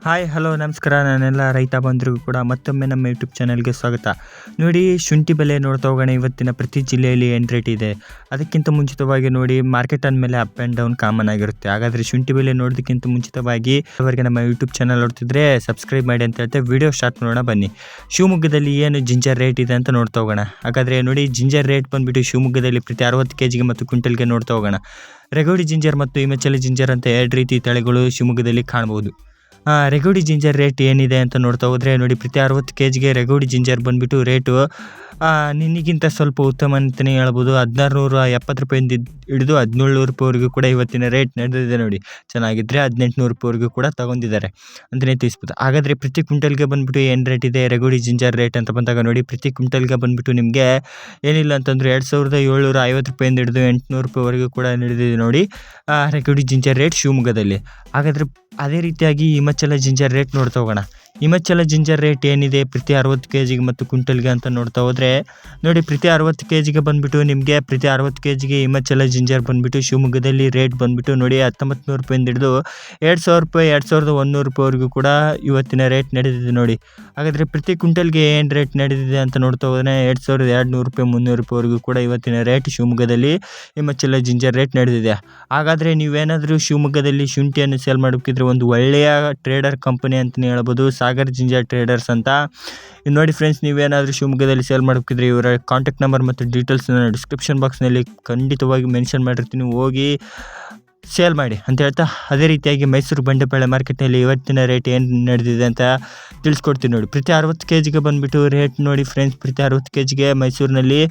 Hi hello ನಮಸ್ಕಾರ. ನಾನೆಲ್ಲ ರೈತ ಬಂಧುರಿಗೂ ಕೂಡ ಮತ್ತೊಮ್ಮೆ ನಮ್ಮ ಯೂಟ್ಯೂಬ್ ಚಾನಲ್ಗೆ ಸ್ವಾಗತ. ನೋಡಿ, ಶುಂಠಿ ಬೆಲೆ ನೋಡ್ತಾ ಹೋಗೋಣ. ಇವತ್ತಿನ ಪ್ರತಿ ಜಿಲ್ಲೆಯಲ್ಲಿ ಏನು ರೇಟ್ ಇದೆ, ಅದಕ್ಕಿಂತ ಮುಂಚಿತವಾಗಿ ನೋಡಿ, ಮಾರ್ಕೆಟ್ ಅಂದಮೇಲೆ ಅಪ್ ಆ್ಯಂಡ್ ಡೌನ್ ಕಾಮನ್ ಆಗಿರುತ್ತೆ. ಹಾಗಾದರೆ ಶುಂಠಿ ಬೆಲೆ ನೋಡೋದಕ್ಕಿಂತ ಮುಂಚಿತವಾಗಿ ಅವರಿಗೆ ನಮ್ಮ ಯೂಟ್ಯೂಬ್ ಚಾನಲ್ ನೋಡ್ತಿದ್ರೆ ಸಬ್ಸ್ಕ್ರೈಬ್ ಮಾಡಿ ಅಂತ ಹೇಳ್ತೇವೆ. ವಿಡಿಯೋ ಸ್ಟಾರ್ಟ್ ಮಾಡೋಣ ಬನ್ನಿ. ಶಿವಮೊಗ್ಗದಲ್ಲಿ ಏನು ಜಿಂಜರ್ ರೇಟ್ ಇದೆ ಅಂತ ನೋಡ್ತಾ ಹೋಗೋಣ. ಹಾಗಾದರೆ ನೋಡಿ, ಜಿಂಜರ್ ರೇಟ್ ಬಂದುಬಿಟ್ಟು ಶಿವಮೊಗ್ಗದಲ್ಲಿ ಪ್ರತಿ 60 kg ಮತ್ತು ಕ್ವಿಂಟಲ್ಗೆ ನೋಡ್ತಾ ಹೋಗೋಣ. ರೆಗೋಡಿ ಜಿಂಜರ್ ಮತ್ತು ಹಿಮಾಚಲಿ ಜಿಂಜರ್ ಅಂತ 2 ರೀತಿ ತಳಿಗಳು ಶಿವಮೊಗ್ಗದಲ್ಲಿ ಕಾಣ್ಬೋದು. ರೆಗೋಡಿ ಜಿಂಜರ್ ರೇಟ್ ಏನಿದೆ ಅಂತ ನೋಡ್ತಾ ಹೋದರೆ ನೋಡಿ, ಪ್ರತಿ 60 kgಗೆ ರೆಗೋಡಿ ಜಿಂಜರ್ ಬಂದುಬಿಟ್ಟು ರೇಟು ನಿನ್ನೆಗಿಂತ ಸ್ವಲ್ಪ ಉತ್ತಮ ಅಂತಲೇ ಹೇಳ್ಬೋದು. 1670 ರೂಪಾಯಿಂದ ಹಿಡಿದು 1700 ರೂಪಾಯಿವರೆಗೂ ಕೂಡ ಇವತ್ತಿನ ರೇಟ್ ನಡೆದಿದೆ. ನೋಡಿ, ಚೆನ್ನಾಗಿದ್ದರೆ 1800 ರೂಪಾಯಿವರೆಗೂ ಕೂಡ ತೊಗೊಂಡಿದ್ದಾರೆ ಅಂತಲೇ ತಿಳಿಸ್ಬೋದು. ಹಾಗಾದರೆ ಪ್ರತಿ ಕ್ವಿಂಟಲ್ಗೆ ಬಂದುಬಿಟ್ಟು ಏನು ರೇಟ್ ಇದೆ ರೆಗೋಡಿ ಜಿಂಜರ್ ರೇಟ್ ಅಂತ ಬಂದಾಗ ನೋಡಿ, ಪ್ರತಿ ಕ್ವಿಂಟಲ್ಗೆ ಬಂದುಬಿಟ್ಟು ನಿಮಗೆ ಏನಿಲ್ಲ ಅಂತಂದರೆ 2750 ರೂಪಾಯಿಂದ ಹಿಡಿದು 800 ರೂಪಾಯಿವರೆಗೂ ಕೂಡ ನಡೆದಿದೆ ನೋಡಿ ರೆಗೋಡಿ ಜಿಂಜರ್ ರೇಟ್ ಶಿವಮೊಗ್ಗದಲ್ಲಿ. ಹಾಗಾದರೆ ಅದೇ ರೀತಿಯಾಗಿ ಹಿಮಾಚಲ ಜಿಂಜರ್ ರೇಟ್ ನೋಡ್ತಾ ಹೋಗೋಣ. ಹಿಮಾಚಲ ಜಿಂಜರ್ ರೇಟ್ ಏನಿದೆ ಪ್ರತಿ 60 kgಗೆ ಮತ್ತು ಕ್ವಿಂಟಲ್ಗೆ ಅಂತ ನೋಡ್ತಾ ಹೋದರೆ ನೋಡಿ, ಪ್ರತಿ 60 kgಗೆ ಬಂದುಬಿಟ್ಟು ನಿಮಗೆ ಪ್ರತಿ 60 kgಗೆ ಹಿಮಾಚಲ ಜಿಂಜರ್ ಬಂದುಬಿಟ್ಟು ಶಿವಮೊಗ್ಗದಲ್ಲಿ ರೇಟ್ ಬಂದುಬಿಟ್ಟು ನೋಡಿ 1900 ರೂಪಾಯಿಂದ ಹಿಡಿದು 2000 ರೂಪಾಯಿ 2100 ರೂಪಾಯಿವರೆಗೂ ಕೂಡ ಇವತ್ತಿನ ರೇಟ್ ನಡೆದಿದೆ ನೋಡಿ. ಹಾಗಾದರೆ ಪ್ರತಿ ಕ್ವಿಂಟಲ್ಗೆ ಏನು ರೇಟ್ ನಡೆದಿದೆ ಅಂತ ನೋಡ್ತಾ ಹೋದರೆ 2200 ರೂಪಾಯಿ 300 ರೂಪಾಯಿವರೆಗೂ ಕೂಡ ಇವತ್ತಿನ ರೇಟ್ ಶಿವಮೊಗ್ಗದಲ್ಲಿ ಹಿಮಾಚಲ ಜಿಂಜರ್ ರೇಟ್ ನಡೆದಿದೆ. ಹಾಗಾದರೆ ನೀವೇನಾದರೂ ಶಿವಮೊಗ್ಗದಲ್ಲಿ ಶುಂಠಿಯನ್ನು ಸೇಲ್ ಮಾಡಬೇಕಿದ್ರೆ ಒಂದು ಒಳ್ಳೆಯ ಟ್ರೇಡರ್ ಕಂಪನಿ ಅಂತಲೇ ಹೇಳ್ಬೋದು, ಸಾಗರ್ ಜಿಂಜರ್ ಟ್ರೇಡರ್ಸ್ ಅಂತ. ನೋಡಿ ಫ್ರೆಂಡ್ಸ್, ನೀವೇನಾದರೂ ಶಿವಮೊಗ್ಗದಲ್ಲಿ ಸೇಲ್ ಮಾಡಬೇಕಿದ್ರೆ ಇವರ ಕಾಂಟ್ಯಾಕ್ಟ್ ನಂಬರ್ ಮತ್ತು ಡೀಟೇಲ್ಸ್ನ ಡಿಸ್ಕ್ರಿಪ್ಷನ್ ಬಾಕ್ಸ್ನಲ್ಲಿ ಖಂಡಿತವಾಗಿ ಮೆನ್ಷನ್ ಮಾಡಿರ್ತೀನಿ, ಹೋಗಿ ಸೇಲ್ ಮಾಡಿ ಅಂತ ಹೇಳ್ತಾ, ಅದೇ ರೀತಿಯಾಗಿ ಮೈಸೂರು ಬಂಡೆಪಾಳ್ಯ ಮಾರ್ಕೆಟ್ನಲ್ಲಿ ಇವತ್ತಿನ ರೇಟ್ ಏನು ನಡೆದಿದೆ ಅಂತ ತಿಳಿಸ್ಕೊಡ್ತೀನಿ ನೋಡಿ. ಪ್ರತಿ 60 kgಗೆ ಬಂದುಬಿಟ್ಟು ರೇಟ್ ನೋಡಿ ಫ್ರೆಂಡ್ಸ್, ಪ್ರತಿ 60 kgಗೆ ಮೈಸೂರಿನಲ್ಲಿ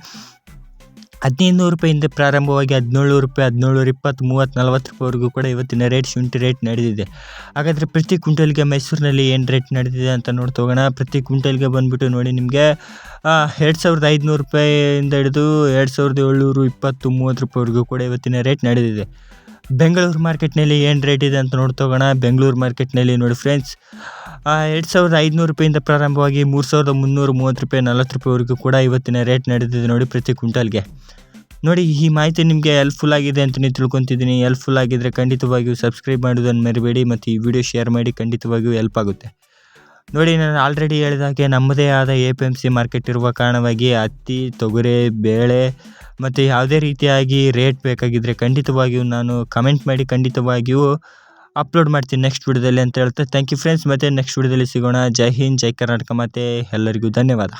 1500 ರೂಪಾಯಿಂದ ಪ್ರಾರಂಭವಾಗಿ 1700 ರೂಪಾಯಿ 1720 30 40 ರೂಪಾಯಿವರೆಗೂ ಕೂಡ ಇವತ್ತಿನ ರೇಟ್ ಶುಂಠಿ ರೇಟ್ ನಡೆದಿದೆ. ಹಾಗಾದರೆ ಪ್ರತಿ ಕ್ವಿಂಟಲ್ಗೆ ಮೈಸೂರಿನಲ್ಲಿ ಏನು ರೇಟ್ ನಡೆದಿದೆ ಅಂತ ನೋಡ್ತಾ ಹೋಗೋಣ. ಪ್ರತಿ ಕ್ವಿಂಟಲ್ಗೆ ಬಂದುಬಿಟ್ಟು ನೋಡಿ ನಿಮಗೆ 2500 ರೂಪಾಯಿಯಿಂದ ಹಿಡಿದು 2720 30 ರೂಪಾಯಿವರೆಗೂ ಕೂಡ ಇವತ್ತಿನ ರೇಟ್ ನಡೆದಿದೆ. ಬೆಂಗಳೂರು ಮಾರ್ಕೆಟ್ನಲ್ಲಿ ಏನು ರೇಟ್ ಇದೆ ಅಂತ ನೋಡ್ತಾ ಹೋಗೋಣ. ಬೆಂಗಳೂರು ಮಾರ್ಕೆಟ್ನಲ್ಲಿ ನೋಡಿ ಫ್ರೆಂಡ್ಸ್, 2500 ರೂಪಾಯಿಂದ ಪ್ರಾರಂಭವಾಗಿ 3330 ರೂಪಾಯಿ 40 ರೂಪಾಯಿವರೆಗೂ ಕೂಡ ಇವತ್ತಿನ ರೇಟ್ ನಡೆದಿದೆ ನೋಡಿ ಪ್ರತಿ ಕ್ವಿಂಟಲ್ಗೆ. ನೋಡಿ, ಈ ಮಾಹಿತಿ ನಿಮಗೆ ಹೆಲ್ಪ್ಫುಲ್ ಆಗಿದೆ ಅಂತ ನೀವು ತಿಳ್ಕೊತಿದ್ದೀನಿ. ಹೆಲ್ಪ್ಫುಲ್ ಆಗಿದ್ದರೆ ಖಂಡಿತವಾಗಿಯೂ ಸಬ್ಸ್ಕ್ರೈಬ್ ಮಾಡೋದನ್ನು ಮರಿಬೇಡಿ ಮತ್ತು ಈ ವಿಡಿಯೋ ಶೇರ್ ಮಾಡಿ, ಖಂಡಿತವಾಗಿಯೂ ಹೆಲ್ಪ್ ಆಗುತ್ತೆ. ನೋಡಿ, ನಾನು ಆಲ್ರೆಡಿ ಹೇಳಿದಾಗೆ ನಮ್ಮದೇ ಆದ APMC ಮಾರ್ಕೆಟ್ ಇರುವ ಕಾರಣವಾಗಿ ಹತ್ತಿ, ತೊಗರಿ, ಬೇಳೆ ಮತ್ತು ಯಾವುದೇ ರೀತಿಯಾಗಿ ರೇಟ್ ಬೇಕಾಗಿದ್ದರೆ ಖಂಡಿತವಾಗಿಯೂ ನಾನು ಕಮೆಂಟ್ ಮಾಡಿ ಖಂಡಿತವಾಗಿಯೂ ಅಪ್ಲೋಡ್ ಮಾಡ್ತೀನಿ ನೆಕ್ಸ್ಟ್ ವಿಡಿಯೋದಲ್ಲಿ ಅಂತ ಹೇಳ್ತಾ ಥ್ಯಾಂಕ್ ಯು ಫ್ರೆಂಡ್ಸ್. ಮತ್ತು ನೆಕ್ಸ್ಟ್ ವಿಡಿಯೋದಲ್ಲಿ ಸಿಗೋಣ. ಜೈ ಹಿಂದ್, ಜೈ ಕರ್ನಾಟಕ, ಮತ್ತು ಎಲ್ಲರಿಗೂ ಧನ್ಯವಾದ.